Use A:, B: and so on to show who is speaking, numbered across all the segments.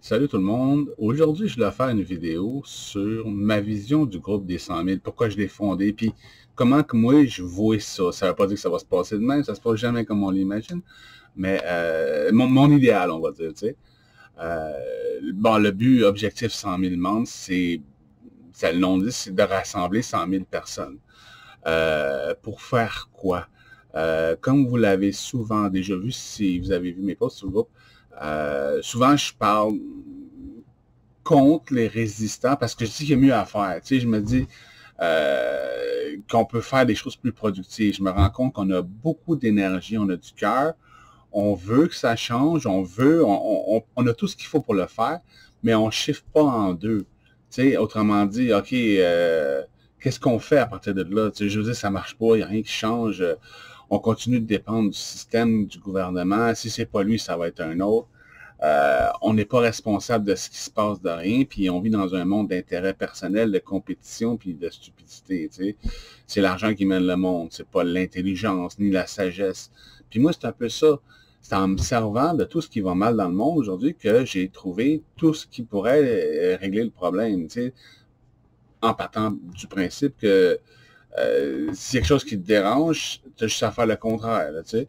A: Salut tout le monde. Aujourd'hui, je voulais faire une vidéo sur ma vision du groupe des 100 000, pourquoi je l'ai fondé, puis comment que moi je vois ça. Ça ne veut pas dire que ça va se passer de même, ça se passe jamais comme on l'imagine, mais mon idéal, on va dire, tu sais. Bon, le but, objectif 100 000 membres, ça le nom dit, c'est de rassembler 100 000 personnes. Pour faire quoi? Comme vous l'avez souvent déjà vu, si vous avez vu mes posts sur le groupe, souvent je parle contre les résistants parce que je dis qu'il y a mieux à faire. Tu sais, je me dis qu'on peut faire des choses plus productives. Je me rends compte qu'on a beaucoup d'énergie, on a du cœur, on veut que ça change, on a tout ce qu'il faut pour le faire, mais on ne chiffre pas en deux. Tu sais, autrement dit, OK, qu'est-ce qu'on fait à partir de là? Tu sais, je veux dire, ça marche pas, il n'y a rien qui change. On continue de dépendre du système, du gouvernement. Si c'est pas lui, ça va être un autre. On n'est pas responsable de ce qui se passe de rien, puis on vit dans un monde d'intérêt personnel, de compétition, puis de stupidité. Tu sais. C'est l'argent qui mène le monde, c'est pas l'intelligence ni la sagesse. Puis moi, c'est un peu ça. C'est en me servant de tout ce qui va mal dans le monde aujourd'hui que j'ai trouvé tout ce qui pourrait régler le problème. Tu sais, en partant du principe que si quelque chose qui te dérange, tu as juste à faire le contraire. Là, tu sais.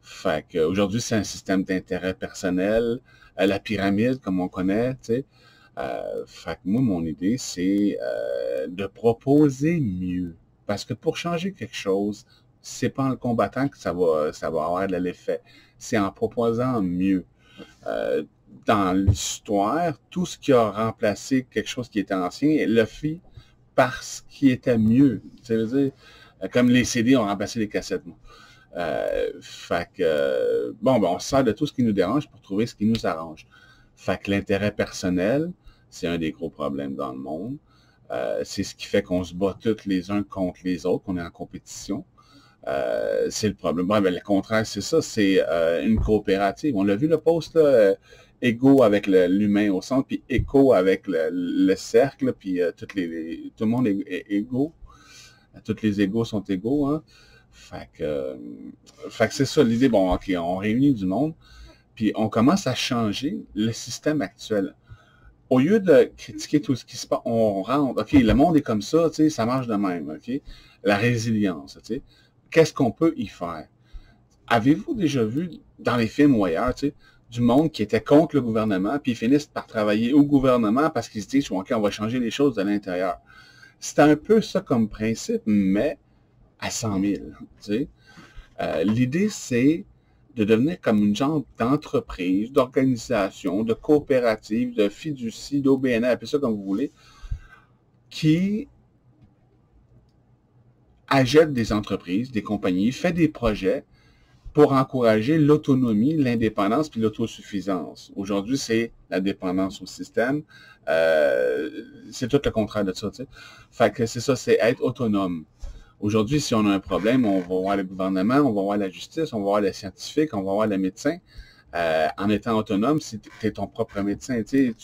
A: Fait qu'aujourd'hui, c'est un système d'intérêt personnel, la pyramide, comme on connaît, tu sais. Fait que moi, mon idée, c'est de proposer mieux. Parce que pour changer quelque chose, c'est pas en le combattant que ça va avoir de l'effet. C'est en proposant mieux. Euh, dans l'histoire, tout ce qui a remplacé quelque chose qui était ancien le fit parce qu'il était mieux. Tu sais, comme les CD ont remplacé les cassettes. Fait que, bon, ben, on se sert de tout ce qui nous dérange pour trouver ce qui nous arrange. Fait que l'intérêt personnel, c'est un des gros problèmes dans le monde. C'est ce qui fait qu'on se bat tous les uns contre les autres, qu'on est en compétition. C'est le problème. Ouais, ben, le contraire, c'est ça, c'est une coopérative. On l'a vu le post, là, égaux avec l'humain au centre, puis éco avec le cercle, puis tout le monde est égaux. Tous les égaux sont égaux, hein. Fait que c'est ça l'idée. Bon, OK, on réunit du monde, puis on commence à changer le système actuel. Au lieu de critiquer tout ce qui se passe, on rentre, OK, le monde est comme ça, tu sais, ça marche de même, OK? La résilience, tu sais. Qu'est-ce qu'on peut y faire? Avez-vous déjà vu dans les films ou ailleurs, tu sais, du monde qui était contre le gouvernement, puis ils finissent par travailler au gouvernement parce qu'ils se disent, OK, on va changer les choses de l'intérieur. C'est un peu ça comme principe, mais à 100 000, tu sais. L'idée, c'est de devenir comme une genre d'entreprise, d'organisation, de coopérative, de fiducie, d'OBNL, appelez ça comme vous voulez, qui achète des entreprises, des compagnies, fait des projets pour encourager l'autonomie, l'indépendance puis l'autosuffisance. Aujourd'hui, c'est la dépendance au système. C'est tout le contraire de ça. Tu sais. Fait que c'est ça, c'est être autonome. Aujourd'hui, si on a un problème, on va voir le gouvernement, on va voir la justice, on va voir les scientifiques, on va voir les médecins. En étant autonome, si tu es ton propre médecin, tu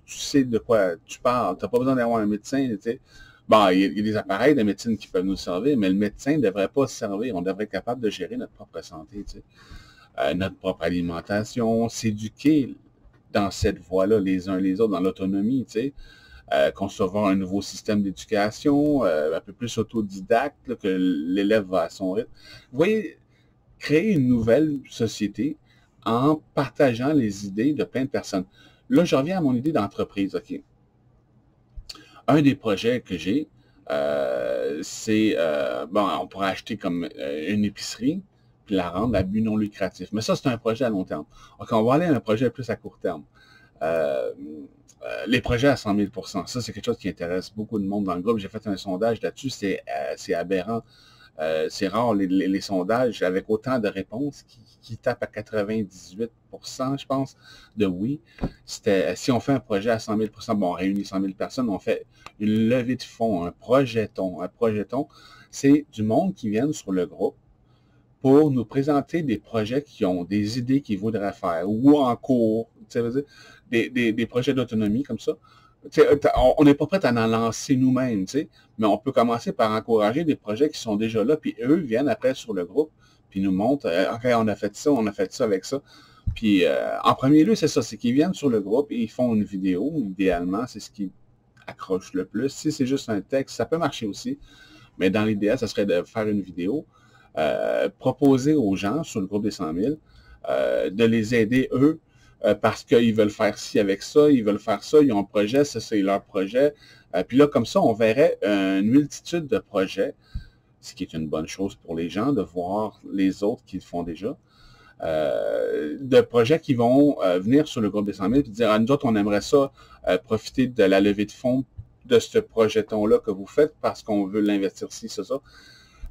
A: sais de quoi tu parles. Tu n'as pas besoin d'avoir un médecin. Tu sais. Bon, il y a des appareils de médecine qui peuvent nous servir, mais le médecin ne devrait pas se servir. On devrait être capable de gérer notre propre santé, tu sais. Notre propre alimentation, s'éduquer dans cette voie-là, les uns les autres, dans l'autonomie, tu sais. Concevoir un nouveau système d'éducation, un peu plus autodidacte, là, que l'élève va à son rythme. Vous voyez, créer une nouvelle société en partageant les idées de plein de personnes. Là, je reviens à mon idée d'entreprise, OK? Un des projets que j'ai, c'est, bon, on pourrait acheter comme une épicerie, puis la rendre à but non lucratif. Mais ça, c'est un projet à long terme. Donc, on va aller à un projet plus à court terme. Euh, les projets à 100 000 ça, c'est quelque chose qui intéresse beaucoup de monde dans le groupe. J'ai fait un sondage là-dessus, c'est aberrant. C'est rare les sondages avec autant de réponses qui tapent à 98 je pense, de oui. Si on fait un projet à 100 000 bon, on réunit 100 000 personnes, on fait une levée de fonds, un projeton. Un projeton, c'est du monde qui vient sur le groupe pour nous présenter des projets qui ont des idées qu'ils voudraient faire ou en cours, tu sais, des projets d'autonomie comme ça. On n'est pas prêt à en lancer nous-mêmes, mais on peut commencer par encourager des projets qui sont déjà là, puis eux viennent après sur le groupe, puis nous montrent, OK, on a fait ça avec ça. Puis, en premier lieu, c'est ça, c'est qu'ils viennent sur le groupe et ils font une vidéo, idéalement, c'est ce qui accroche le plus. Si c'est juste un texte, ça peut marcher aussi, mais dans l'idéal, ça serait de faire une vidéo, proposer aux gens sur le groupe des 100 000, de les aider, eux, parce qu'ils veulent faire ci avec ça, ils veulent faire ça, ils ont un projet, ça c'est leur projet. Puis là, comme ça, on verrait une multitude de projets, ce qui est une bonne chose pour les gens, de voir les autres qui le font déjà. De projets qui vont venir sur le groupe des 100 000 et dire, ah, nous autres, on aimerait ça profiter de la levée de fonds de ce projet-là que vous faites parce qu'on veut l'investir ci, ça.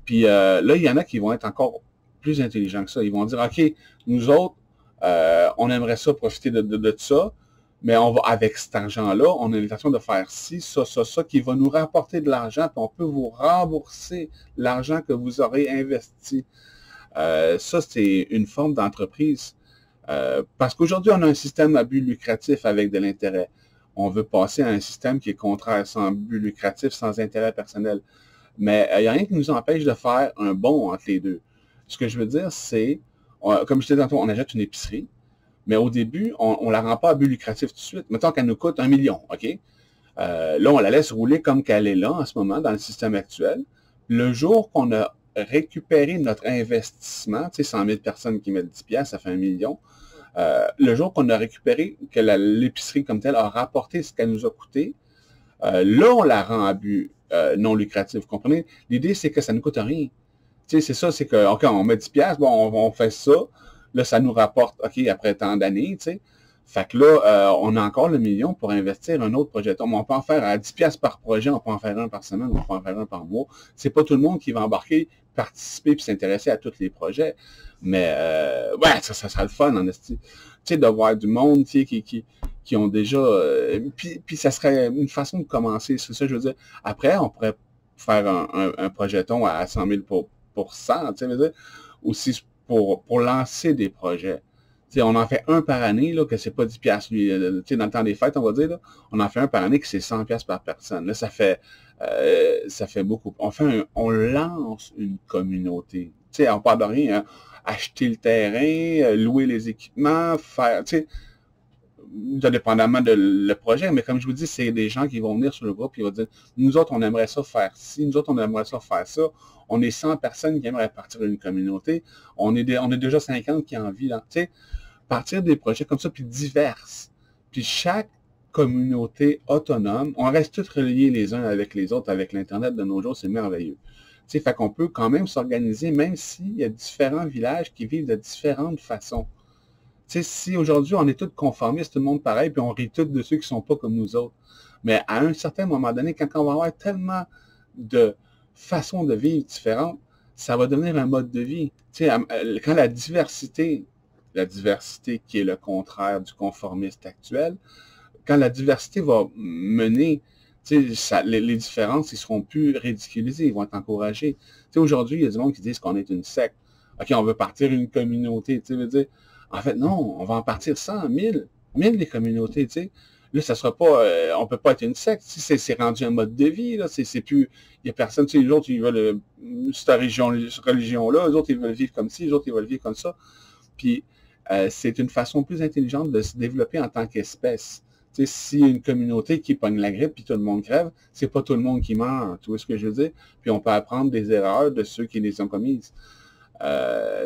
A: Puis là, il y en a qui vont être encore plus intelligents que ça. Ils vont dire, OK, nous autres, on aimerait ça profiter de ça, mais on va, avec cet argent-là, on a l'intention de faire ci, ça, qui va nous rapporter de l'argent, puis on peut vous rembourser l'argent que vous aurez investi. Ça, c'est une forme d'entreprise. Parce qu'aujourd'hui, on a un système à but lucratif avec de l'intérêt. On veut passer à un système qui est contraire, sans but lucratif, sans intérêt personnel. Mais il n'y a rien qui nous empêche de faire un bond entre les deux. Ce que je veux dire, c'est, comme je disais tantôt, on achète une épicerie, mais au début, on ne la rend pas à but lucratif tout de suite. Mettons qu'elle nous coûte 1 million, OK? Là, on la laisse rouler comme qu'elle est là en ce moment dans le système actuel. Le jour qu'on a récupéré notre investissement, tu sais, 100 000 personnes qui mettent 10 piastres, ça fait 1 million. Le jour qu'on a récupéré, que l'épicerie comme telle a rapporté ce qu'elle nous a coûté, là, on la rend à but non lucratif. Vous comprenez? L'idée, c'est que ça ne coûte rien. Tu sais, c'est ça, c'est que, OK, on met 10 piastres, bon, on fait ça. Là, ça nous rapporte, OK, après tant d'années, tu sais. Fait que là, on a encore le million pour investir un autre projet. On peut en faire à 10 piastres par projet, on peut en faire un par semaine, on peut en faire un par mois. C'est pas tout le monde qui va embarquer, participer puis s'intéresser à tous les projets. Mais, ouais, ça sera le fun, en esti. Tu sais, de voir du monde, tu sais, qui ont déjà... puis ça serait une façon de commencer, c'est ça que je veux dire. Après, on pourrait faire un projeton à 100 000 pour 100, tu sais, veux dire, aussi pour lancer des projets. Tu sais, on en fait un par année, là, que c'est pas 10 piastres, lui, tu sais, dans le temps des fêtes, on va dire, là, on en fait un par année que c'est 100 piastres par personne. Là, ça fait beaucoup. On lance une communauté. Tu sais, on parle de rien, hein. Acheter le terrain, louer les équipements, faire, tu sais, dépendamment de le projet, mais comme je vous dis, c'est des gens qui vont venir sur le groupe et vont dire, nous autres, on aimerait ça faire ci, nous autres, on aimerait ça faire ça. On est 100 personnes qui aimeraient partir d'une communauté. On est déjà 50 qui ont envie, là, tu sais, partir des projets comme ça, puis diverses. Puis chaque communauté autonome, on reste tous reliés les uns avec les autres, avec l'Internet de nos jours, c'est merveilleux. Tu sais, fait qu'on peut quand même s'organiser, même s'il y a différents villages qui vivent de différentes façons. Tu sais, si aujourd'hui on est tous conformistes, tout le monde pareil, puis on rit tous de ceux qui sont pas comme nous autres. Mais à un certain moment donné, quand on va avoir tellement de façons de vivre différentes, ça va devenir un mode de vie. Tu sais, quand la diversité qui est le contraire du conformiste actuel, quand la diversité va mener, tu sais, les différences, ils seront plus ridiculisées, ils vont être encouragés. Tu sais, aujourd'hui, il y a du monde qui disent qu'on est une secte. OK, on veut partir une communauté, tu sais, veut dire, en fait, non, on va en partir 100, 1000 des communautés, tu sais. Là, ça sera pas, on peut pas être une secte, si c'est rendu un mode de vie, là, c'est plus, il y a personne, tu sais, les autres, ils veulent, cette religion-là, les autres, ils veulent vivre comme ci, les autres, ils veulent vivre comme ça. Puis, c'est une façon plus intelligente de se développer en tant qu'espèce. Tu sais, s'il y a une communauté qui pogne la grippe puis tout le monde crève, c'est pas tout le monde qui meurt, tu vois ce que je veux dire? Puis on peut apprendre des erreurs de ceux qui les ont commises.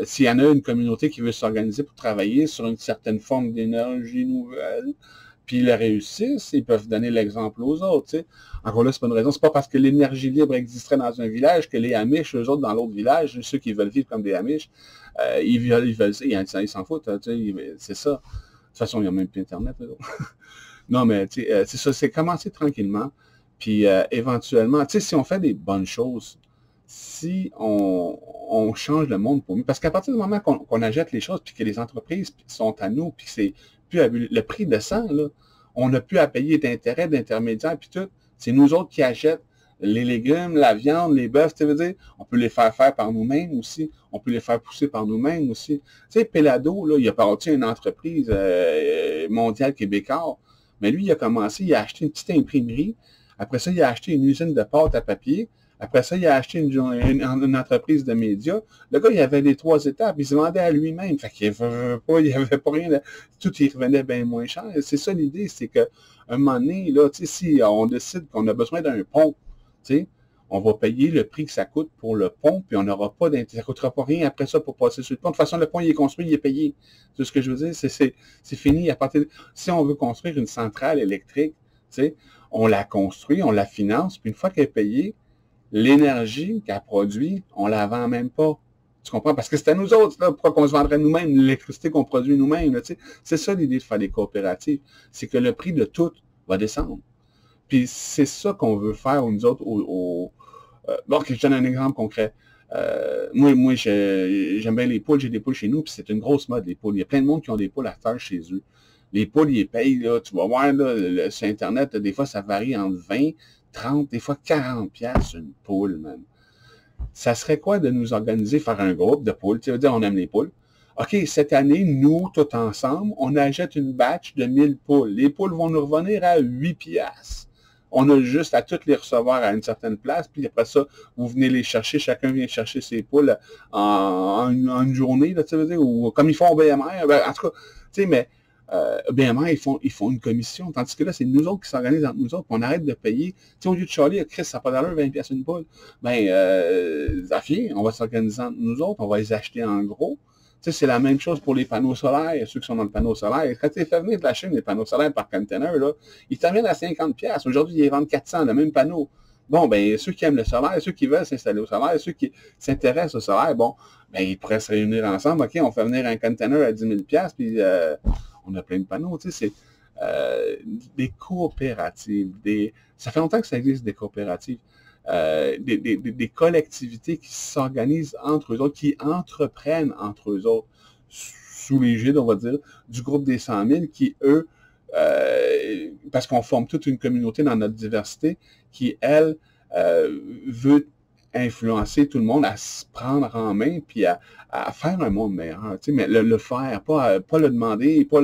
A: S'il y en a une communauté qui veut s'organiser pour travailler sur une certaine forme d'énergie nouvelle, puis ils le réussissent, ils peuvent donner l'exemple aux autres. Tu sais. Encore là, c'est pas une raison. C'est pas parce que l'énergie libre existerait dans un village que les Amish, eux autres, dans l'autre village, ceux qui veulent vivre comme des Amish, ils s'en foutent. Tu sais, c'est ça. De toute façon, il n'y a même plus Internet. Là. Non, mais tu sais, c'est ça. C'est commencer tranquillement. Puis éventuellement, tu sais, si on fait des bonnes choses, si on change le monde pour mieux, parce qu'à partir du moment qu'on achète les choses, puis que les entreprises sont à nous, puis que c'est plus le prix descend, là, on n'a plus à payer d'intérêts, d'intermédiaires, puis tout, c'est nous autres qui achètent les légumes, la viande, les bœufs, tu veux dire, on peut les faire par nous-mêmes aussi, on peut les faire pousser par nous-mêmes aussi. Tu sais, Pelado, là, il a parti à une entreprise mondiale québécoise, mais lui, il a commencé, il a acheté une petite imprimerie, après ça, il a acheté une usine de pâte à papier. Après ça, il a acheté une entreprise de médias. Le gars, il avait les 3 étapes. Il se vendait à lui-même. Fait qu'il il avait pas rien. Tout, il revenait bien moins cher. C'est ça l'idée, c'est qu'à un moment donné, là, tu sais, si on décide qu'on a besoin d'un pont, tu sais, on va payer le prix que ça coûte pour le pont, puis on n'aura pas d'intérêt. Ça ne coûtera pas rien après ça pour passer sur le pont. De toute façon, le pont, il est construit, il est payé. C'est ce que je veux dire. C'est fini. Si on veut construire une centrale électrique, tu sais, on la construit, on la finance, puis une fois qu'elle est payée, l'énergie qu'elle produit, on la vend même pas. Tu comprends? Parce que c'est à nous autres, là, pourquoi qu'on se vendrait nous-mêmes l'électricité qu'on produit nous-mêmes, tu sais. C'est ça l'idée de faire des coopératives. C'est que le prix de tout va descendre. Puis c'est ça qu'on veut faire, nous autres, bon, je donne un exemple concret. Moi j'aime bien les poules, j'ai des poules chez nous, puis c'est une grosse mode, les poules. Il y a plein de monde qui ont des poules à faire chez eux. Les poules, ils payent, là, tu vas voir, là, sur Internet, des fois, ça varie entre 20, 30, des fois 40 piastres une poule, même. Ça serait quoi de nous organiser, faire un groupe de poules? Tu veux dire, on aime les poules. OK, cette année, nous, tous ensemble, on achète une batch de 1000 poules. Les poules vont nous revenir à 8 piastres. On a juste à toutes les recevoir à une certaine place, puis après ça, vous venez les chercher, chacun vient chercher ses poules en une journée, là, tu veux dire, ou comme ils font au BMR, ben, en tout cas, tu sais, mais BMR, ils font une commission, tandis que là, c'est nous autres qui s'organisent entre nous autres, puis on arrête de payer. Tu sais, au lieu de Charlie, Chris, ça n'a pas d'allure, 20 piastres une poule. Ben, on va s'organiser entre nous autres, on va les acheter en gros. Tu sais, c'est la même chose pour les panneaux solaires, ceux qui sont dans le panneau solaire. Quand tu fais venir de la Chine, les panneaux solaires par container, là, ils terminent à 50 piastres. Aujourd'hui, ils les vendent 400, le même panneau. Bon, ben, ceux qui aiment le solaire, ceux qui veulent s'installer au solaire, ceux qui s'intéressent au solaire, bon, ben, ils pourraient se réunir ensemble. OK, on fait venir un container à 10 000 piastres, puis on a plein de panneaux. Tu sais, c'est des coopératives. Ça fait longtemps que ça existe, des coopératives. Des collectivités qui s'organisent entre eux autres, qui entreprennent entre eux autres, sous l'égide, on va dire, du groupe des 100 000, qui, eux, parce qu'on forme toute une communauté dans notre diversité, qui, elle, veut influencer tout le monde à se prendre en main, puis à faire un monde meilleur, tu sais, mais le faire, pas le demander, pas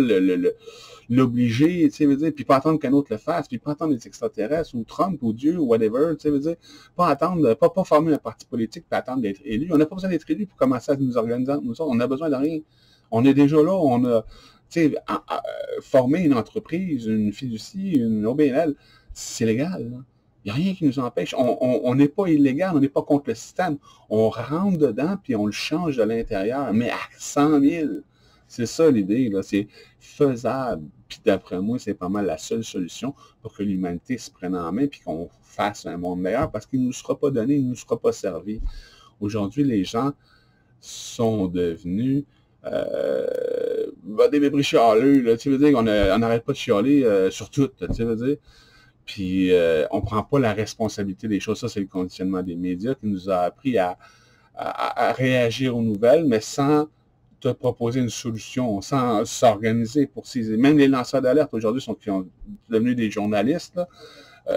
A: l'obliger, tu sais, veut dire, puis pas attendre qu'un autre le fasse, puis pas attendre les extraterrestres, ou Trump, ou Dieu, ou whatever, tu sais, veut dire, pas attendre, pas former un parti politique, puis attendre d'être élu. On n'a pas besoin d'être élu pour commencer à nous organiser entre nous autres. On n'a besoin de rien. On est déjà là, on a, tu sais, former une entreprise, une fiducie, une OBNL, c'est légal, là. Il n'y a rien qui nous empêche. On n'est pas illégal, on n'est pas contre le système. On rentre dedans, puis on le change de l'intérieur, mais à 100 000. C'est ça l'idée, là. C'est faisable. Puis d'après moi, c'est pas mal la seule solution pour que l'humanité se prenne en main, puis qu'on fasse un monde meilleur, parce qu'il ne nous sera pas donné, il ne nous sera pas servi. Aujourd'hui, les gens sont devenus des bébés chialeux, là. Tu veux dire qu'on n'arrête pas de chialer sur tout, tu veux dire. Puis on ne prend pas la responsabilité des choses. Ça, c'est le conditionnement des médias qui nous a appris à réagir aux nouvelles, mais sans te proposer une solution, sans s'organiser pour ces... Même les lanceurs d'alerte aujourd'hui sont devenus des journalistes, là.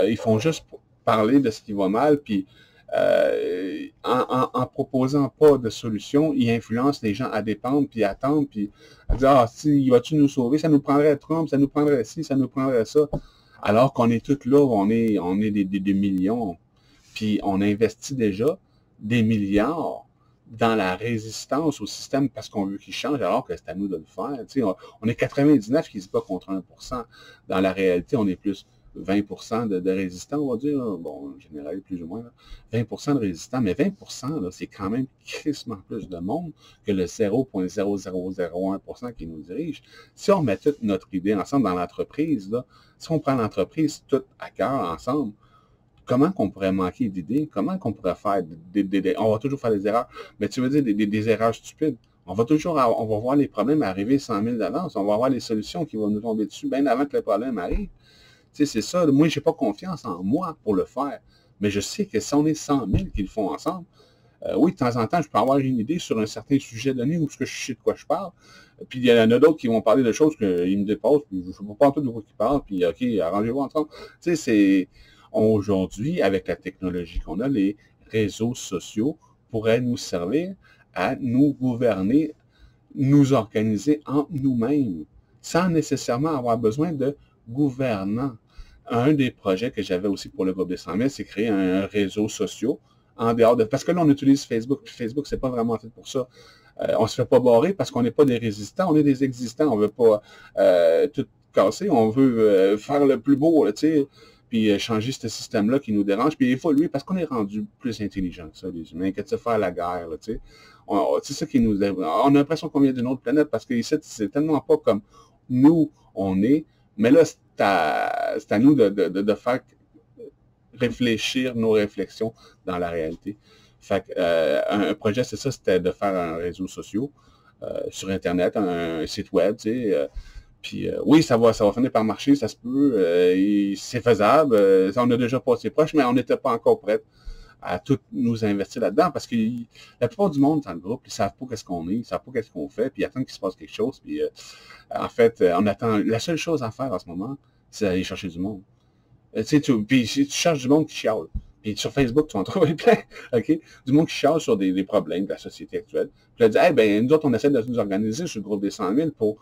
A: Ils font juste parler de ce qui va mal, puis en proposant pas de solution, ils influencent les gens à dépendre, puis à attendre, puis à dire, ah, si, vas-tu nous sauver? Ça nous prendrait Trump, ça nous prendrait ci, ça nous prendrait ça. Alors qu'on est tous là, on est des millions, puis on investit déjà des milliards dans la résistance au système parce qu'on veut qu'il change, alors que c'est à nous de le faire. Tu sais, on est 99 qui se bat contre 1%. Dans la réalité, on est plus 20% de résistants, on va dire. Bon, en général, plus ou moins. Là. 20% de résistants, mais 20%, là, c'est quand même crissement plus de monde que le 0,0001% qui nous dirige. Si on met toute notre idée ensemble dans l'entreprise, là, si on prend l'entreprise toute à cœur ensemble, comment qu'on pourrait manquer d'idées? Comment qu'on pourrait faire on va toujours faire des erreurs, mais tu veux dire des erreurs stupides. On va voir les problèmes arriver 100 000 d'avance. On va voir les solutions qui vont nous tomber dessus bien avant que le problème arrive. Tu sais, c'est ça. Moi, j'ai pas confiance en moi pour le faire. Mais je sais que si on est 100 000 qui le font ensemble, oui, de temps en temps, je peux avoir une idée sur un certain sujet donné où je sais de quoi je parle. Puis il y en a d'autres qui vont parler de choses qu'ils me dépassent, puis je ne sais pas en tout de quoi ils parlent, puis OK, arrangez-vous ensemble. Tu sais, c'est aujourd'hui, avec la technologie qu'on a, les réseaux sociaux pourraient nous servir à nous gouverner, nous organiser entre nous-mêmes, sans nécessairement avoir besoin de gouvernants. un des projets que j'avais aussi pour le groupe des 100 000, c'est créer un réseau social en dehors de... Parce que là, on utilise Facebook, puis Facebook, c'est pas vraiment fait pour ça. On se fait pas barrer parce qu'on n'est pas des résistants, on est des existants. On veut pas tout casser, on veut faire le plus beau, tu sais, puis changer ce système-là qui nous dérange, puis évoluer parce qu'on est rendu plus intelligent que ça, les humains, que de se faire la guerre, tu sais. C'est ça qui nous... On a l'impression qu'on vient d'une autre planète parce que ici, c'est tellement pas comme nous, on est, mais là, c'est à nous de faire réfléchir nos réflexions dans la réalité. Fait que, un projet, c'est ça, c'était de faire un réseau social sur Internet, un site web, tu sais. Puis oui, ça va finir par marcher, ça se peut, c'est faisable. On a déjà passé proche, mais on n'était pas encore prêts à tout nous investir là-dedans parce que la plupart du monde dans le groupe, ils savent pas qu'est-ce qu'on est, ils savent pas qu'est-ce qu'on fait, puis ils attendent qu'il se passe quelque chose. Puis en fait, on attend. La seule chose à faire en ce moment, c'est d'aller chercher du monde. Puis si tu cherches du monde qui chiale, puis sur Facebook, tu vas en trouver plein, OK? Du monde qui chiale sur des problèmes de la société actuelle. Puis là, dit, hey, ben, nous autres, on essaie de nous organiser sur le groupe des 100 000 pour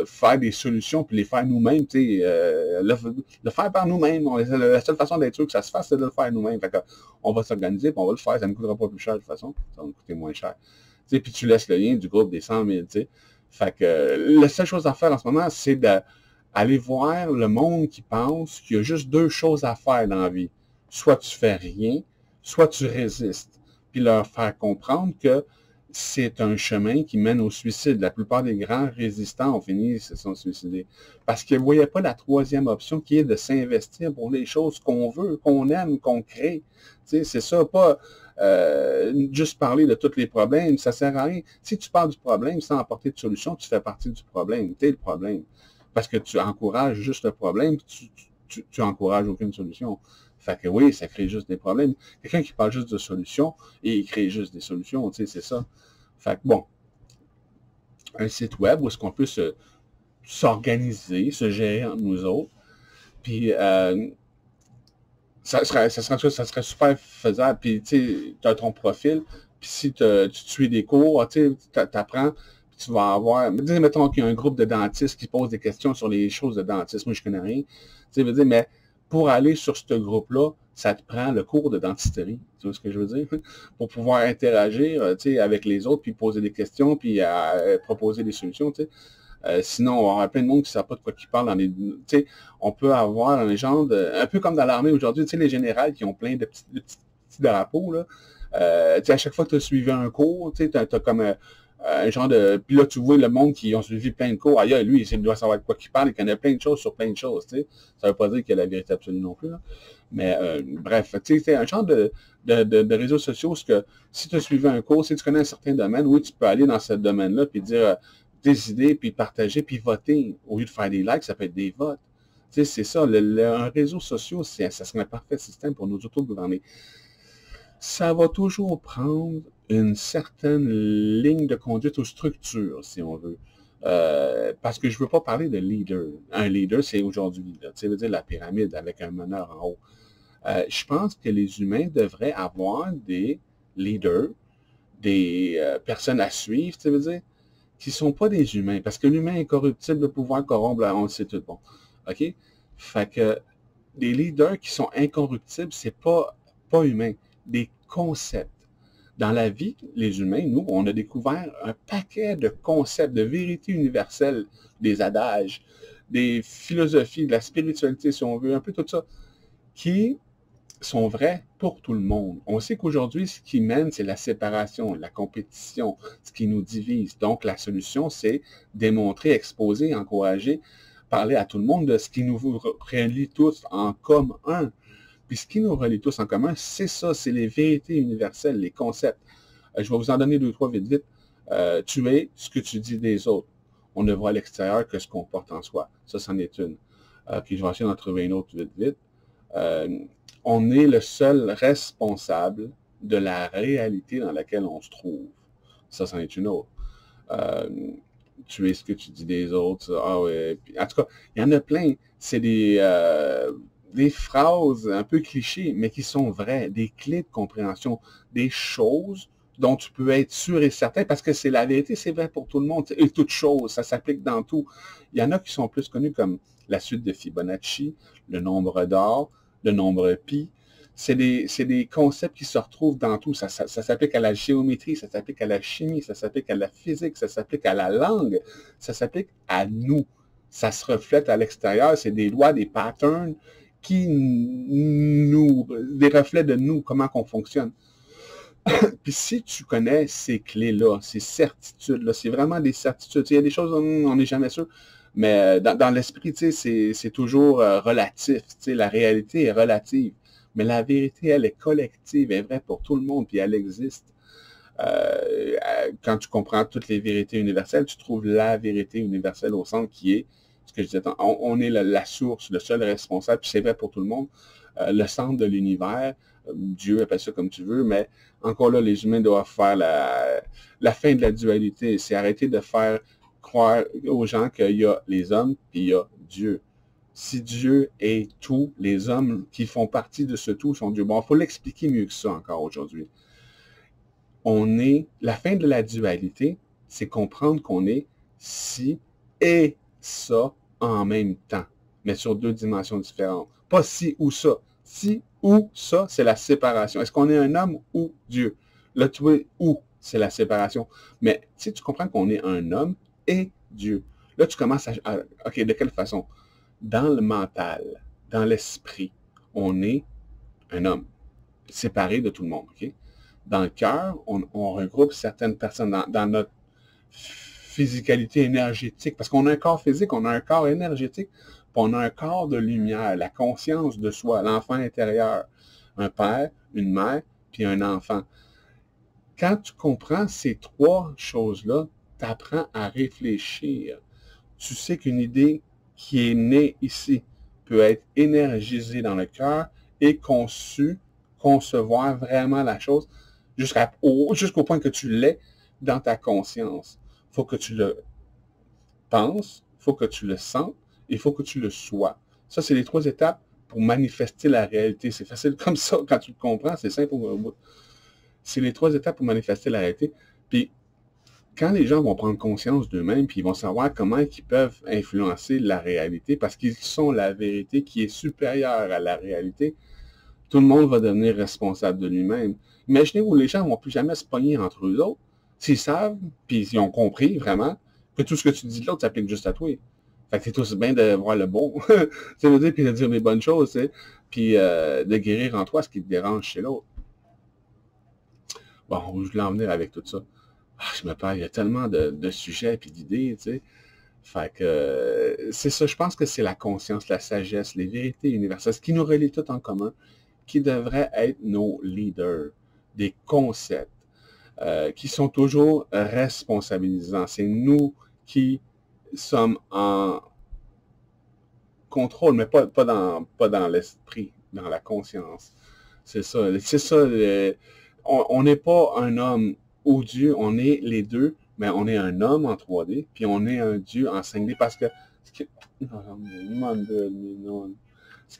A: faire des solutions, puis les faire nous-mêmes, tu sais, le faire par nous-mêmes. La seule façon d'être sûr que ça se fasse, c'est de le faire nous-mêmes. Fait que, on va s'organiser, puis on va le faire. Ça ne coûtera pas plus cher de toute façon. Ça va nous coûter moins cher. Tu sais, puis tu laisses le lien du groupe des 100 000, tu sais. Fait que la seule chose à faire en ce moment, c'est d'aller voir le monde qui pense qu'il y a juste deux choses à faire dans la vie. Soit tu fais rien, soit tu résistes. Puis leur faire comprendre que c'est un chemin qui mène au suicide. La plupart des grands résistants ont fini, se sont suicidés. Parce qu'ils ne voyaient pas la troisième option qui est de s'investir pour les choses qu'on veut, qu'on aime, qu'on crée. Tu sais, c'est ça, pas juste parler de tous les problèmes, ça sert à rien. Si tu parles du problème sans apporter de solution, tu fais partie du problème. Tu es le problème. Parce que tu encourages juste le problème, tu encourages aucune solution. Fait que oui, ça crée juste des problèmes. Quelqu'un qui parle juste de solutions et il crée juste des solutions, tu sais, c'est ça. Fait que bon, un site web où est-ce qu'on peut s'organiser, se gérer entre nous autres, puis ça serait super faisable. Puis tu sais, tu as ton profil, puis si tu suis des cours, tu apprends, tu vas avoir, mettons qu'il y a un groupe de dentistes qui posent des questions sur les choses de dentistes. Moi, je connais rien. Tu sais, mais pour aller sur ce groupe-là, ça te prend le cours de dentisterie. Tu vois ce que je veux dire? Pour pouvoir interagir, tu sais, avec les autres, puis poser des questions, puis proposer des solutions, tu sais. Sinon, on va avoir plein de monde qui ne savent pas de quoi ils parlent dans les. Tu sais, on peut avoir un genre de. Un peu comme dans l'armée aujourd'hui, tu sais, les générales qui ont plein de petits drapeaux, là. Tu sais, à chaque fois que tu as suivi un cours, tu sais, tu as comme un genre de... Puis là, tu vois le monde qui ont suivi plein de cours. Ailleurs, lui, il doit savoir de quoi il parle, il connaît plein de choses sur plein de choses, tu sais. Ça ne veut pas dire qu'il y a la vérité absolue non plus, là. Mais bref, tu sais, c'est un genre de réseaux sociaux, parce que si tu as suivi un cours, si tu connais un certain domaine, oui, tu peux aller dans ce domaine-là, puis dire des idées, puis partager, puis voter. Au lieu de faire des likes, ça peut être des votes. Tu sais, c'est ça. Un réseau social, ça serait un parfait système pour nous autogouverner. Ça va toujours prendre une certaine ligne de conduite ou structure, si on veut. Parce que je ne veux pas parler de leader. Un leader, c'est aujourd'hui, tu sais, veut dire la pyramide avec un meneur en haut. Je pense que les humains devraient avoir des leaders, des personnes à suivre, tu sais, veut dire, qui ne sont pas des humains. Parce que l'humain est corruptible, le pouvoir corrompt, on le sait tout. Bon. OK? Fait que des leaders qui sont incorruptibles, c'est pas humain. Des concepts. Dans la vie, les humains, nous, on a découvert un paquet de concepts, de vérités universelles, des adages, des philosophies, de la spiritualité, si on veut, un peu tout ça, qui sont vrais pour tout le monde. On sait qu'aujourd'hui, ce qui mène, c'est la séparation, la compétition, ce qui nous divise. Donc, la solution, c'est démontrer, exposer, encourager, parler à tout le monde de ce qui nous relie tous en commun. Puis ce qui nous relie tous en commun, c'est ça, c'est les vérités universelles, les concepts. Je vais vous en donner 2-3 vite. Tu es ce que tu dis des autres. On ne voit à l'extérieur que ce qu'on porte en soi. Ça, c'en est une. Puis je vais essayer d'en trouver une autre vite. On est le seul responsable de la réalité dans laquelle on se trouve. Ça, c'en est une autre. Tu es ce que tu dis des autres. Ah ouais. Puis, en tout cas, il y en a plein. C'est des phrases un peu clichés, mais qui sont vraies, des clés de compréhension, des choses dont tu peux être sûr et certain, parce que c'est la vérité, c'est vrai pour tout le monde, et toute chose, ça s'applique dans tout. Il y en a qui sont plus connus comme la suite de Fibonacci, le nombre d'or, le nombre pi. C'est des concepts qui se retrouvent dans tout. Ça s'applique à la géométrie, ça s'applique à la chimie, ça s'applique à la physique, ça s'applique à la langue, ça s'applique à nous. Ça se reflète à l'extérieur, c'est des lois, des patterns qui des reflets de nous, comment qu'on fonctionne. Puis si tu connais ces clés-là, ces certitudes-là, c'est vraiment des certitudes. Il y a des choses, on n'est jamais sûr, mais dans l'esprit, c'est toujours relatif. La réalité est relative. Mais la vérité, elle est collective, elle est vraie pour tout le monde, puis elle existe. Quand tu comprends toutes les vérités universelles, tu trouves la vérité universelle au centre qui est, ce que je disais, on est la source, le seul responsable, puis c'est vrai pour tout le monde, le centre de l'univers, Dieu, appelle ça comme tu veux, mais encore là, les humains doivent faire la fin de la dualité. C'est arrêter de faire croire aux gens qu'il y a les hommes, puis il y a Dieu. Si Dieu est tout, les hommes qui font partie de ce tout sont Dieu. Bon, il faut l'expliquer mieux que ça encore aujourd'hui. La fin de la dualité, c'est comprendre qu'on est ci et ça en même temps, mais sur deux dimensions différentes. Pas ci ou ça. Ci ou ça, c'est la séparation. Est-ce qu'on est un homme ou Dieu? Là, tu vois, ou, c'est la séparation. Mais si tu comprends qu'on est un homme et Dieu, là, tu commences OK, de quelle façon? Dans le mental, dans l'esprit, on est un homme, séparé de tout le monde, OK? Dans le cœur, on regroupe certaines personnes dans notre physicalité énergétique, parce qu'on a un corps physique, on a un corps énergétique, puis on a un corps de lumière, la conscience de soi, l'enfant intérieur, un père, une mère, puis un enfant. Quand tu comprends ces trois choses-là, tu apprends à réfléchir. Tu sais qu'une idée qui est née ici peut être énergisée dans le cœur et concevoir vraiment la chose jusqu'au point que tu l'aies dans ta conscience. Il faut que tu le penses, il faut que tu le sentes, il faut que tu le sois. Ça, c'est les trois étapes pour manifester la réalité. C'est facile comme ça, quand tu le comprends, c'est simple au bout. C'est les trois étapes pour manifester la réalité. Puis, quand les gens vont prendre conscience d'eux-mêmes, puis ils vont savoir comment ils peuvent influencer la réalité, parce qu'ils sont la vérité qui est supérieure à la réalité, tout le monde va devenir responsable de lui-même. Imaginez-vous, les gens ne vont plus jamais se pogner entre eux autres, s'ils savent, puis ils ont compris vraiment, que tout ce que tu dis de l'autre s'applique juste à toi. Fait que c'est aussi bien de voir le bon, tu veux dire, puis de dire les bonnes choses, tu sais, puis de guérir en toi ce qui te dérange chez l'autre. Bon, où je voulais en venir avec tout ça? Je me perds, il y a tellement de sujets et d'idées, tu sais. Fait que c'est ça, je pense que c'est la conscience, la sagesse, les vérités universelles, ce qui nous relie tout en commun, qui devraient être nos leaders, des concepts qui sont toujours responsabilisants. C'est nous qui sommes en contrôle, mais pas dans l'esprit, dans la conscience. C'est ça. On n'est pas un homme ou Dieu, on est les deux, mais on est un homme en 3D, puis on est un Dieu en 5D, parce que ce qu'il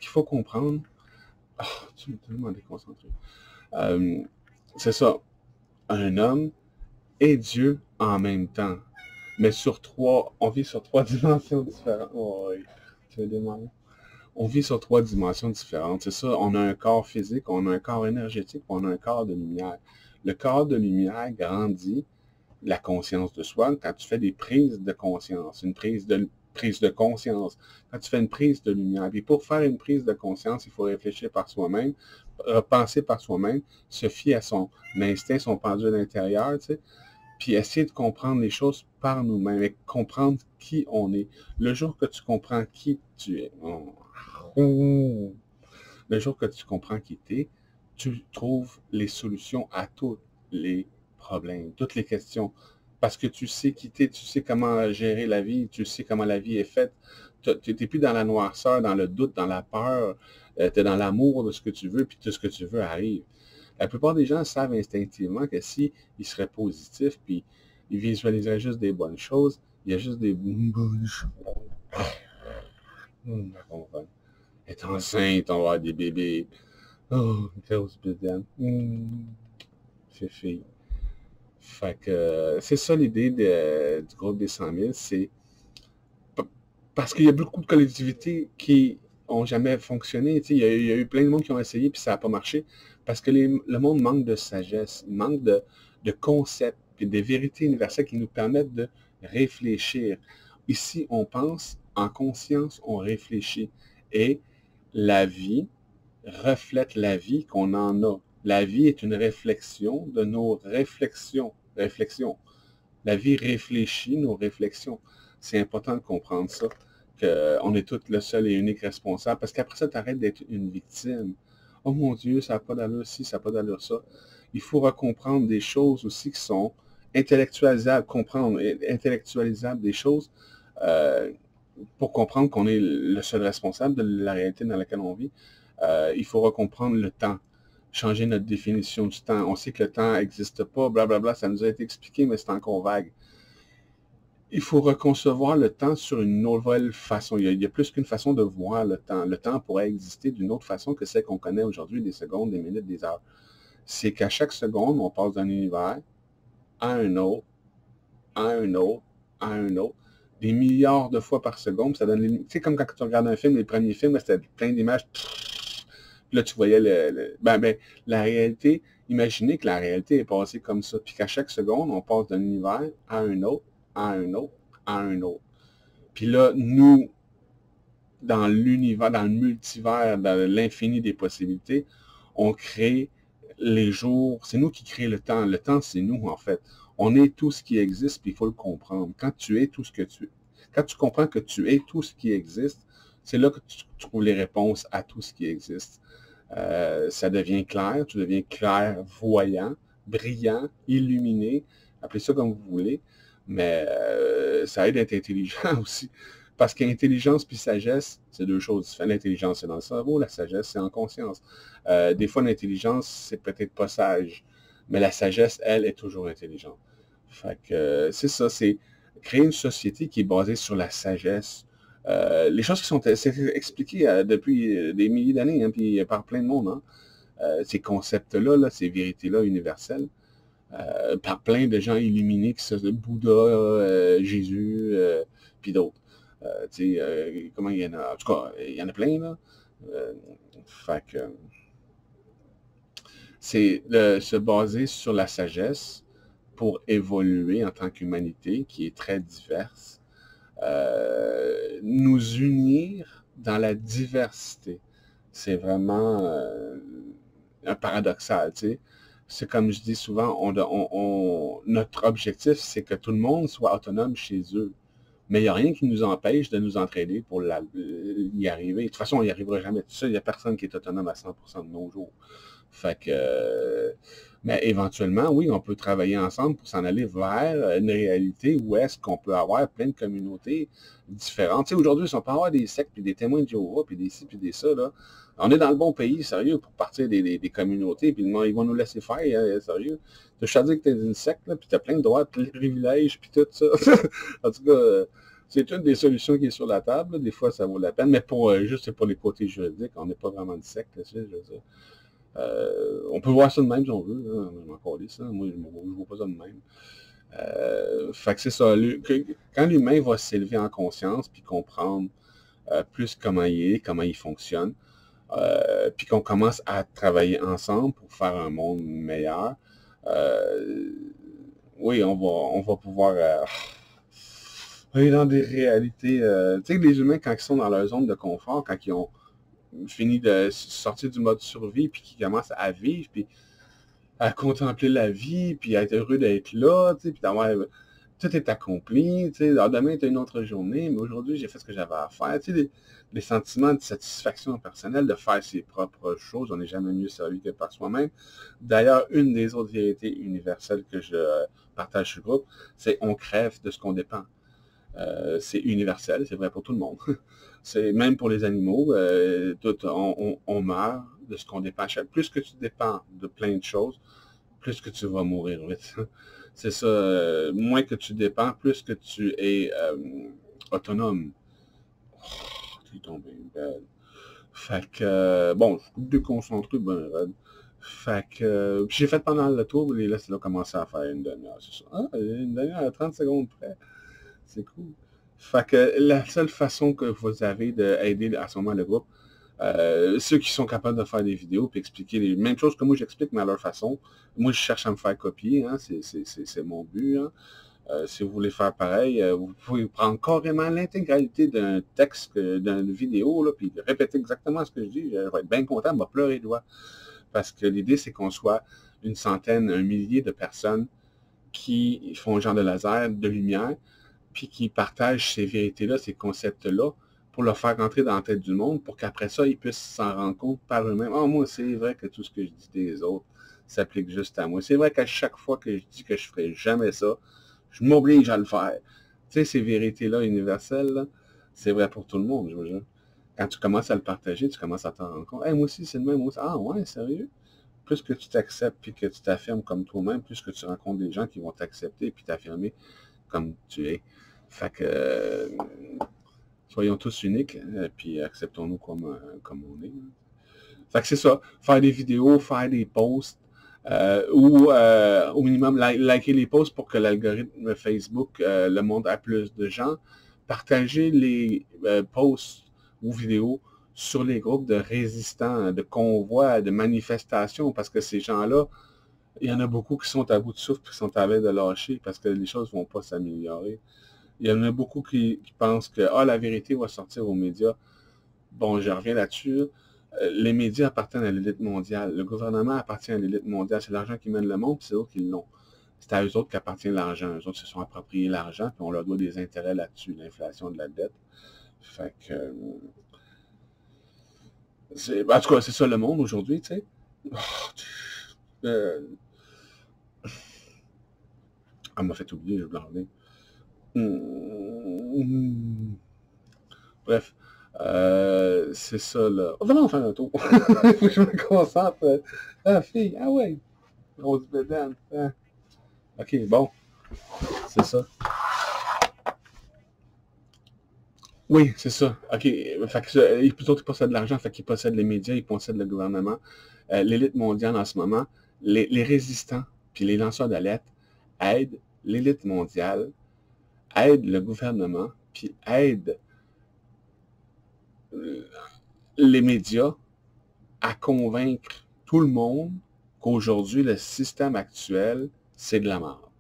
A: faut comprendre, tu m'es tellement déconcentré. C'est ça, un homme et Dieu en même temps, mais on vit sur trois dimensions différentes. Oh, oui. Tu veux demander? On vit sur trois dimensions différentes. C'est ça, on a un corps physique, on a un corps énergétique, on a un corps de lumière. Le corps de lumière grandit la conscience de soi quand tu fais des prises de conscience, une prise de conscience, quand tu fais une prise de lumière. Et pour faire une prise de conscience, il faut réfléchir par soi-même, penser par soi-même, se fier à son instinct, son pendule intérieur, tu sais, puis essayer de comprendre les choses par nous-mêmes et comprendre qui on est. Le jour que tu comprends qui tu es, le jour que tu comprends qui tu es, tu trouves les solutions à tous les problèmes, toutes les questions. Parce que tu sais qui tu es, tu sais comment gérer la vie, tu sais comment la vie est faite. Tu n'es plus dans la noirceur, dans le doute, dans la peur. Tu es dans l'amour de ce que tu veux, puis tout ce que tu veux arrive. La plupart des gens savent instinctivement que s'ils seraient positifs, puis ils visualiseraient juste des bonnes choses, il y a juste des bonnes choses. Être enceinte, on va avoir des bébés. Oh, grosse bédaine. C'est fille. Fait que c'est ça l'idée du groupe des 100 000, c'est parce qu'il y a beaucoup de collectivités qui ont jamais fonctionné. Il y a eu plein de monde qui ont essayé puis ça n'a pas marché parce que le monde manque de sagesse, il manque de concepts et de vérités universelles qui nous permettent de réfléchir. Ici, on pense en conscience, on réfléchit et la vie reflète la vie qu'on en a. La vie est une réflexion de nos réflexions. La vie réfléchit nos réflexions. C'est important de comprendre ça, qu'on est tous le seul et unique responsable, parce qu'après ça, tu arrêtes d'être une victime. Oh mon Dieu, ça n'a pas d'allure ci, ça n'a pas d'allure ça. Il faut recomprendre des choses aussi qui sont intellectualisables, comprendre, intellectualisables des choses euh, pour comprendre qu'on est le seul responsable de la réalité dans laquelle on vit. Il faut recomprendre le temps, changer notre définition du temps. On sait que le temps n'existe pas, blablabla, ça nous a été expliqué, mais c'est encore vague. Il faut reconcevoir le temps sur une nouvelle façon. Il y a plus qu'une façon de voir le temps. Le temps pourrait exister d'une autre façon que celle qu'on connaît aujourd'hui, des secondes, des minutes, des heures. C'est qu'à chaque seconde, on passe d'un univers à un autre, à un autre, à un autre, des milliards de fois par seconde. Ça donne, tu sais, comme quand tu regardes un film, les premiers films, c'était plein d'images. Puis là, tu voyais la réalité. Imaginez que la réalité est passée comme ça. Puis qu'à chaque seconde, on passe d'un univers à un autre, à un autre, à un autre. Puis là, nous, dans l'univers, dans le multivers, dans l'infini des possibilités, on crée les jours. C'est nous qui créons le temps. Le temps, c'est nous, en fait. On est tout ce qui existe, puis il faut le comprendre. Quand tu es tout ce que tu es, quand tu comprends que tu es tout ce qui existe, c'est là que tu trouves les réponses à tout ce qui existe. Ça devient clair, tu deviens clairvoyant, brillant, illuminé, appelez ça comme vous voulez, mais ça aide à être intelligent aussi. Parce qu'intelligence puis sagesse, c'est deux choses différentes. L'intelligence, c'est dans le cerveau, la sagesse, c'est en conscience. Des fois, l'intelligence, c'est peut-être pas sage, mais la sagesse, elle, est toujours intelligente. Fait que c'est ça, c'est créer une société qui est basée sur la sagesse. Les choses qui sont expliquées depuis des milliers d'années, hein, puis par plein de monde, hein, ces concepts-là, là, ces vérités-là universelles, par plein de gens illuminés, qui sont Bouddha, Jésus, puis d'autres. Comment il y en a? En tout cas, il y en a plein, là. Fait que c'est se baser sur la sagesse pour évoluer en tant qu'humanité, qui est très diverse. Nous unir dans la diversité. C'est vraiment un paradoxal, tu sais. C'est comme je dis souvent, notre objectif, c'est que tout le monde soit autonome chez eux. Mais il n'y a rien qui nous empêche de nous entraider pour y arriver. De toute façon, on n'y arrivera jamais tout seul. Il n'y a personne qui est autonome à 100% de nos jours. Fait que, mais éventuellement, oui, on peut travailler ensemble pour s'en aller vers une réalité où est-ce qu'on peut avoir plein de communautés différentes. Tu sais, aujourd'hui, si on peut avoir des sectes, puis des témoins de Jéhovah, puis des ci, puis des ça, là, on est dans le bon pays, sérieux, pour partir des communautés, puis ils vont nous laisser faire, sérieux. Tu as dire que tu es une secte, là, puis tu as plein de droits, de privilèges, puis tout ça. En tout cas, c'est une des solutions qui est sur la table. Là. Des fois, ça vaut la peine, mais juste pour les côtés juridiques, on n'est pas vraiment une secte, là, je veux dire. On peut voir ça de même si on veut. Hein, encore dit ça. Moi, je ne vois pas ça de même. Fait que c'est ça. Quand l'humain va s'élever en conscience puis comprendre plus comment il est, comment il fonctionne, puis qu'on commence à travailler ensemble pour faire un monde meilleur, oui, on va pouvoir aller dans des réalités. Tu sais, les humains, quand ils sont dans leur zone de confort, quand ils ont fini de sortir du mode survie, puis qui commence à vivre, puis à contempler la vie, puis à être heureux d'être là, tu sais, puis d'avoir tout est accompli, tu sais, alors demain est une autre journée, mais aujourd'hui j'ai fait ce que j'avais à faire, tu sais, les sentiments de satisfaction personnelle, de faire ses propres choses, on n'est jamais mieux servi que par soi-même. D'ailleurs, une des autres vérités universelles que je partage sur le groupe, c'est on crève de ce qu'on dépend. C'est universel, c'est vrai pour tout le monde. C'est même pour les animaux, on meurt de ce qu'on dépend. Plus que tu dépends de plein de choses, plus que tu vas mourir vite. C'est ça, moins que tu dépends, plus que tu es autonome. Oh, tu es tombé belle. Fait que, bon, je suis déconcentré, ben, Fait que j'ai fait pendant le tour, et là, c'est là commencé à faire une demi-heure, c'est ça. Ah, une demi-heure à 30 secondes près. C'est cool. Fait que la seule façon que vous avez d'aider à ce moment le groupe, ceux qui sont capables de faire des vidéos puis expliquer les mêmes choses que moi j'explique, mais à leur façon. Moi, je cherche à me faire copier, hein, c'est mon but. Hein. Si vous voulez faire pareil, vous pouvez prendre carrément l'intégralité d'un texte, d'une vidéo, là, puis répéter exactement ce que je dis. Je vais être bien content, je vais pleurer de joie. Parce que l'idée, c'est qu'on soit une centaine, un millier de personnes qui font un genre de laser, de lumière, puis qui partagent ces vérités-là, ces concepts-là, pour le faire rentrer dans la tête du monde, pour qu'après ça, ils puissent s'en rendre compte par eux-mêmes. Ah, moi, c'est vrai que tout ce que je dis des autres s'applique juste à moi. C'est vrai qu'à chaque fois que je dis que je ne ferai jamais ça, je m'oblige à le faire. Tu sais, ces vérités-là universelles, c'est vrai pour tout le monde, je veux dire. Quand tu commences à le partager, tu commences à t'en rendre compte. Hey, moi aussi, c'est le même. Moi aussi. Ah ouais, sérieux? Plus que tu t'acceptes puis que tu t'affirmes comme toi-même, plus que tu rencontres des gens qui vont t'accepter puis t'affirmer comme tu es. Fait que soyons tous uniques, puis acceptons-nous comme on est. Fait que c'est ça. Faire des vidéos, faire des posts, ou au minimum liker les posts pour que l'algorithme Facebook le montre à plus de gens. Partager les posts ou vidéos sur les groupes de résistants, de convois, de manifestations, parce que ces gens-là, il y en a beaucoup qui sont à bout de souffle, qui sont à veille de lâcher, parce que les choses ne vont pas s'améliorer. Il y en a beaucoup qui pensent que la vérité va sortir aux médias. Bon, je reviens là-dessus. Les médias appartiennent à l'élite mondiale. Le gouvernement appartient à l'élite mondiale. C'est l'argent qui mène le monde, puis c'est eux qui l'ont. C'est à eux autres qu'appartient l'argent. Eux autres se sont appropriés l'argent, puis on leur doit des intérêts là-dessus, l'inflation de la dette. Fait que... en tout cas, c'est ça le monde aujourd'hui, tu sais. Elle m'a fait oublier, je blâme. Bref, c'est ça, là. Vraiment faire un tour. Il faut que je me concentre. Ah, fille, ah ouais. Grosse bédane. Ah. OK, bon. C'est ça. Oui, c'est ça. OK. Fait que, plutôt qu'ils possèdent l'argent, fait qu'ils possèdent les médias, ils possèdent le gouvernement. L'élite mondiale en ce moment, les résistants, puis les lanceurs d'alerte aident l'élite mondiale, aident le gouvernement, puis aident les médias à convaincre tout le monde qu'aujourd'hui, le système actuel, c'est de la mort.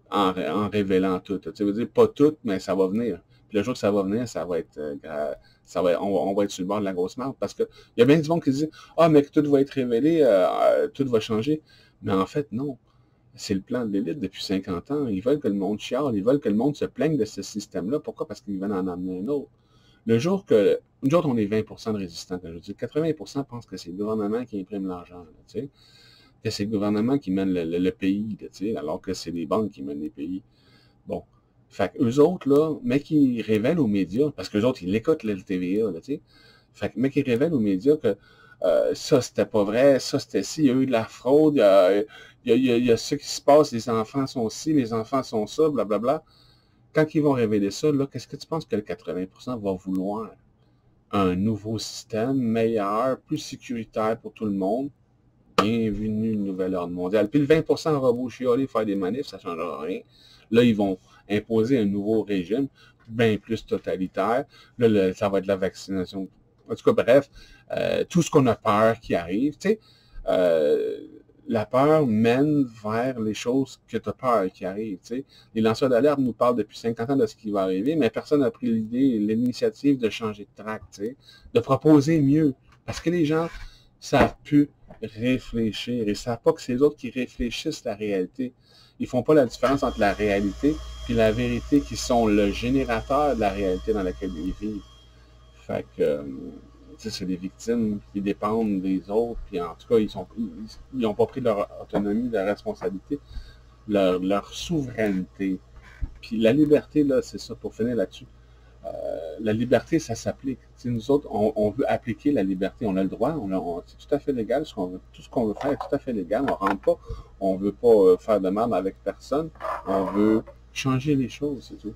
A: En révélant tout. Tu veux dire, pas tout, mais ça va venir. Puis le jour que ça va venir, ça va être on va être sur le bord de la grosse merde. Parce qu'il y a bien du monde qui dit ah, mais que tout va être révélé, tout va changer. Mais en fait, non. C'est le plan de l'élite depuis 50 ans. Ils veulent que le monde chiale, ils veulent que le monde se plaigne de ce système-là. Pourquoi? Parce qu'ils veulent en amener un autre. Le jour que... Nous autres, on est 20% de résistants. Je veux dire, 80% pensent que c'est le gouvernement qui imprime l'argent. Que c'est le gouvernement qui mène le pays, alors que c'est les banques qui mènent les pays. Bon. Fait qu'eux autres, là, mais qui révèlent aux médias, parce qu'eux autres, ils écoutent le TVA, là, tu sais. Fait que, mais qui révèlent aux médias que ça, c'était pas vrai, ça, c'était ci, il y a eu de la fraude, il y a ce qui se passe, les enfants sont ci, les enfants sont ça, blablabla. Quand ils vont révéler ça, là, qu'est-ce que tu penses que le 80% va vouloir? Un nouveau système, meilleur, plus sécuritaire pour tout le monde. Bienvenue, le nouvel ordre mondial. Puis le 20% aura beau chialer, faire des manifs, ça ne changera rien. Là, ils vont imposer un nouveau régime, bien plus totalitaire. Là, ça va être la vaccination. En tout cas, bref, tout ce qu'on a peur qui arrive, tu sais, la peur mène vers les choses que tu as peur qui arrivent. Tu sais. Les lanceurs d'alerte nous parlent depuis 50 ans de ce qui va arriver, mais personne n'a pris l'initiative de changer de track, tu sais, de proposer mieux. Parce que les gens ne savent plus réfléchir. Ils ne savent pas que c'est les autres qui réfléchissent la réalité. Ils ne font pas la différence entre la réalité et la vérité qui sont le générateur de la réalité dans laquelle ils vivent. Fait que... c'est des victimes qui dépendent des autres, puis en tout cas, ils n'ont pas pris leur autonomie, leur responsabilité, leur souveraineté. Puis la liberté, là, c'est ça, pour finir là-dessus. La liberté, ça s'applique. Nous autres, on veut appliquer la liberté, on a le droit, c'est tout à fait légal, tout ce qu'on veut faire est tout à fait légal, on ne rentre pas, on ne veut pas faire de mal avec personne, on veut changer les choses, c'est tout.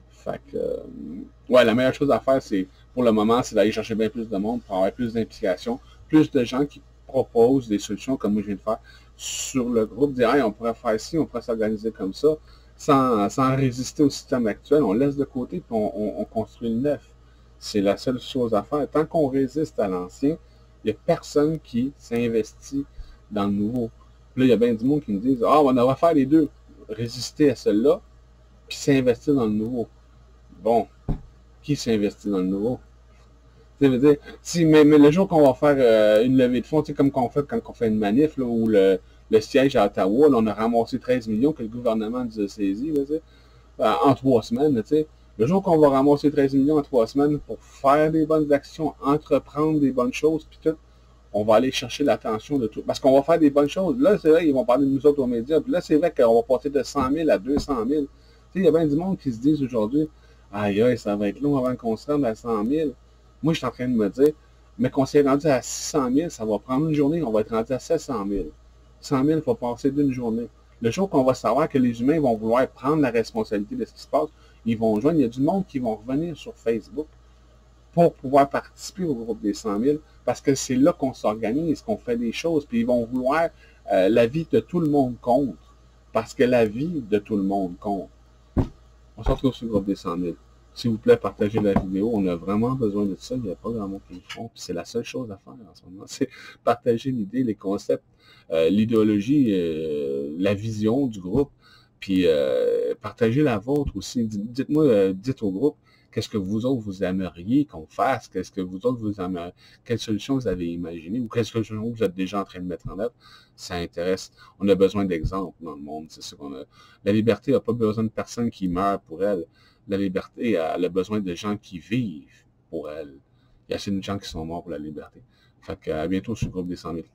A: Fait que, ouais, la meilleure chose à faire, c'est, pour le moment, c'est d'aller chercher bien plus de monde pour avoir plus d'implications, plus de gens qui propose des solutions comme moi je viens de faire sur le groupe, dire hey, on pourrait faire ci, on pourrait s'organiser comme ça, sans résister au système actuel, on laisse de côté puis on construit le neuf. C'est la seule chose à faire. Tant qu'on résiste à l'ancien, il n'y a personne qui s'investit dans le nouveau. Puis là, il y a bien du monde qui me disent ah, on va faire les deux, résister à celle-là, puis s'investir dans le nouveau. Bon, qui s'investit dans le nouveau? Tu veux dire, mais le jour qu'on va faire une levée de fonds, tu sais, comme qu'on fait quand on fait une manif, là, où le siège à Ottawa, là, on a ramassé 13 millions que le gouvernement nous a saisi, là, en 3 semaines. Là, le jour qu'on va ramasser 13 millions en 3 semaines pour faire des bonnes actions, entreprendre des bonnes choses, puis tout, on va aller chercher l'attention de tout. Parce qu'on va faire des bonnes choses. Là, c'est vrai, ils vont parler de nous autres aux médias. Puis là, c'est vrai qu'on va passer de 100 000 à 200 000. Tu sais, il y a bien du monde qui se disent aujourd'hui, aïe, aïe, ça va être long avant qu'on se rende à 100 000. Moi, je suis en train de me dire, mais qu'on s'est rendu à 600 000, ça va prendre une journée, on va être rendu à 700 000. 100 000, il faut passer d'une journée. Le jour qu'on va savoir que les humains vont vouloir prendre la responsabilité de ce qui se passe, ils vont joindre, il y a du monde qui vont revenir sur Facebook pour pouvoir participer au groupe des 100 000, parce que c'est là qu'on s'organise, qu'on fait des choses, puis ils vont vouloir la vie de tout le monde compte, parce que la vie de tout le monde compte. On se retrouve sur le groupe des 100 000. S'il vous plaît, partagez la vidéo. On a vraiment besoin de ça. Il n'y a pas grand monde qui le font. C'est la seule chose à faire en ce moment. C'est partager l'idée, les concepts, l'idéologie, la vision du groupe. Puis partagez la vôtre aussi. Dites-moi, dites au groupe, qu'est-ce que vous autres vous aimeriez qu'on fasse? Qu'est-ce que vous autres vous aimeriez? Quelle solution vous avez imaginé? Ou quelle solution vous êtes déjà en train de mettre en œuvre? Ça intéresse. On a besoin d'exemples dans le monde. C'est ça qu'on a. La liberté n'a pas besoin de personne qui meurt pour elle. La liberté, elle a besoin de gens qui vivent pour elle. Il y a assez de gens qui sont morts pour la liberté. Fait que, à bientôt sur le groupe des 100 000.